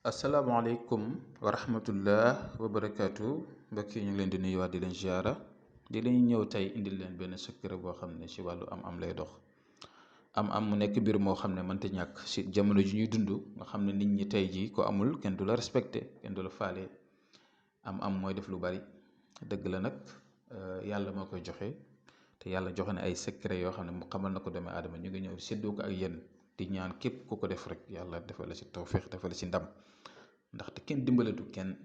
asalaamaaleykum wa rahmatullah wa barakaatu mbokk yi ñu ngi leen di nuyuwaat di leen ziara di leen ñëw tey indil leen benn secret boo xam ne ci wàllu am-am lay dox. am-am mu nekk mbir moo xam ne mënta ñàkk ci jamono ji ñuy dund nga xam ne nit ñi tey jii ko amul kenn du la respecté kenn du la faale. am-am mooy def lu bari dëgg la nag yàlla moo koy joxe te yàlla joxe na ay secret yoo xam ne mu xamal na ko doomu aadama ñu ngi ñëw séddoo ko ak yéen di ñaan képp ku ko def rek yàlla defal la ci tawféex defal la ci ndam. ndaxte kenn dimbalatu kenn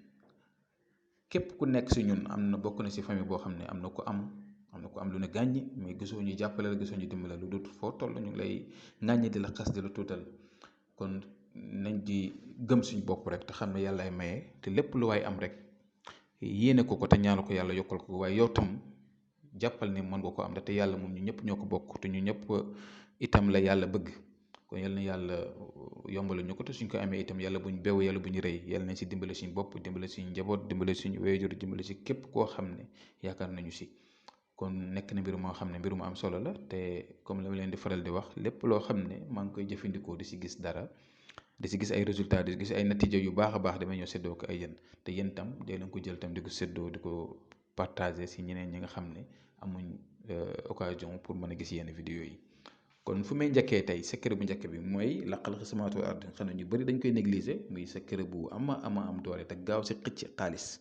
képp ku nekk si ñun am na bokk na si famille boo xam ne am na ko am lu ne gàññi mais gisoo ñu jàppale la gisoo ñu dimbale lu dut foo toll ñu ngi lay ŋàññi di la xas di la tuutal. kon nañ di gëm suñu bopp rek te xam ne yàlla ay maye te lépp lu waay am rek yéene ko te ñaanu ko yàlla yokkal ko waaye yow tam jàppal ne mën nga ko am te yàlla moom ñu ñëpp ñoo ko bokk te ñu ñëpp itam la yàlla bëgg. kon yal na yàlla yombal ñu ko te suñ ko amee itam yàlla buñ bew yàlla bu ñu rëy yàlla nañ si dimbale suñu bopp dimbale suñu njaboot dimbale suñu wéyjur dimbale si képp koo xam ne yaakaar nañu si. kon nekk na mbir moo xam ne mbir mu am solo la te comme la ma leen di faral di wax lépp loo xam ne maa ngi koy jëfandikoo di si gis dara di si gis ay résultats di si gis ay natiija yu baax a baax damay ñëw séddoo ko ay yéen te yéen tam dee leen ko jël tam di ko séddoo di ko partager si ñeneen ñi nga xam ne amuñ occasion pour mën a gis yenn vidéo yi. kon fu may njëkkee tey secret bu njëkk bi mooy la xalaqi samaawaati wal ard xam ne ñu bëri dañ koy négliger muy secret bu am doole te gaaw si xëcc xaalis.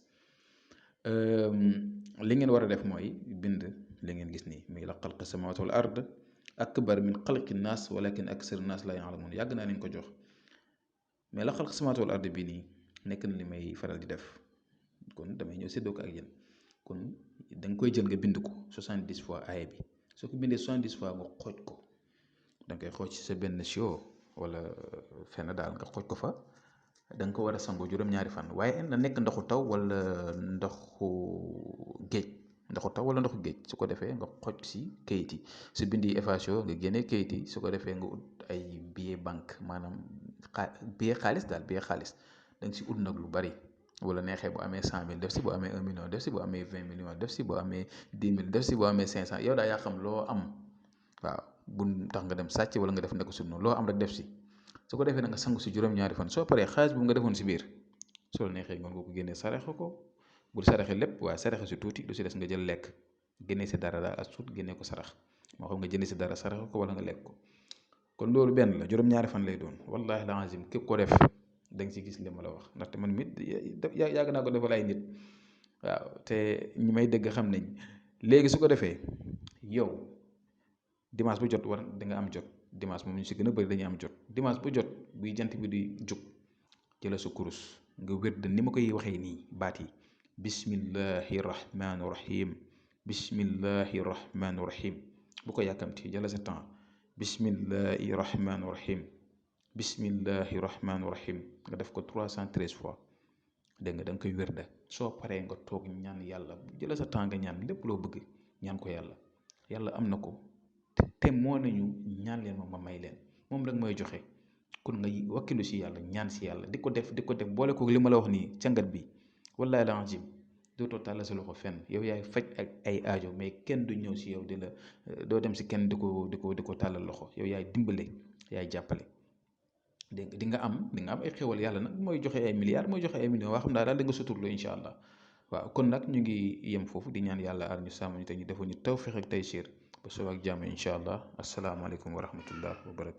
li ngeen war a def mooy bind li ngeen gis nii muy la xalaqi samaawaati wal ard akbar min xalqi naas walakin aksar naas laa ya'lamuun yàgg naa leen ko jox mais la xalaqi samaawaati wal ard bii nii nekk na li may faral di def kon damay ñëw séddoo ko ak yéen. kon da nga koy jël nga bind ko 70 fois aaya bi soo ko bindee 70 fois nga xooj ko. da nga koy xooj ci sa benn sio wala fenn daal nga xooj ko fa da nga ko war a sangoo juróom-ñaari fan waaye na nekk ndoxu taw wala ndoxu géej su ko defee nga xooj si kayit yi su bindi effacé nga génnee kayit yi su ko defee nga ut ay billet banque maanaam billet xaalis da nga si ut nag lu bari wala neexee bu amee 100 000 def si bu amee 1 million def si bu amee 20 millions def si bu amee 10 000 def si bu amee 500 yow daa yaa xam loo am waaw. bu tax nga dem sàcc wala nga def nekk su noonu loo am rek def si su ko defee na nga sangu si juróom-ñaari fan soo paree xaalis bu nga defoon si biir soo la neexee ngoon nga ko génnee saraxe ko bul saraxe lépp waaye saraxe si tuuti lu si des nga jël lekk génnee si dara daal as tuut génnee ko sarax moo xam nga jëndee si dara saraxe ko wala nga lekk ko. kon loolu benn la juróom-ñaari fan lay doon wallahi la azim képp ko def da nga si gis li ma la wax ndaxte man mit yàgg naa ko defal ay nit waaw te ñi may dégg xam nañ léegi su ko defee yow. dimanche bu jot war da nga am jot dimanche moom ñu si gën a bëri dañuy am jot dimanche bu jot buy jant bi di jug jëla sa kurus nga wérd ni ma koy waxee nii baat yi bismillahi rahmaani rahim bismillahi rahmaani rahim bu ko yàkkamti jëla sa temps bismillahi rahmaani rahim bismillahi rahmaani rahim nga def ko 313 fois dégg nga da nga koy wérd soo paree nga toog ñaan yàlla jëla sa temps nga ñaan lépp loo bëgg ñaan ko yàlla am na ko. te moo nañu ñaan leen ma may leen moom rek mooy joxe kon nga wakkilu si yàlla ñaan si yàlla di ko def boole ko li ma la wax nii càngat bi wallahi la azim dootoo tàlla sa loxo fenn yow yaay faj ak ay aajo mais kenn du ñëw si yow di la doo dem si kenn di ko tàllal loxo yow yaay dimbale yaay jàppale. dégg nga di nga am ay xéwal yàlla nag mooy joxe ay milliards mooy joxe ay millions waa xam naa daal da nga suturloo incha allah waaw kon nag ñu ngi yem foofu di ñaan yàlla aar ñu sàmm ñu te ñu defu ñu tawfiq ak taysiir ba soo ak jàmm incha allah asalaamaaleykum wa rahmatullah wa barakatu